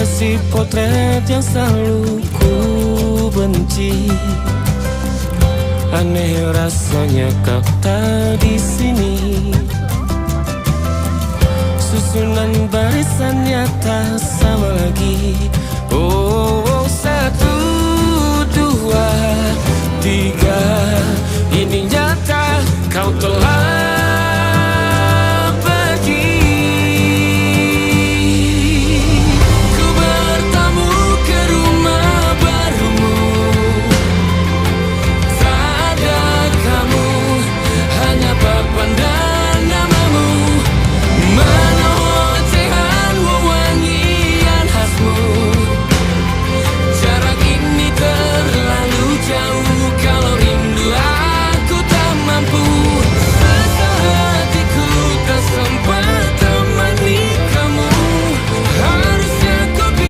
Obsesi potret yang selalu ku benci. Aneh rasanya kau tak di sini. Susunan barisannya tak sama lagi. Oh, 1, 2, 3. Ini nyata kau telah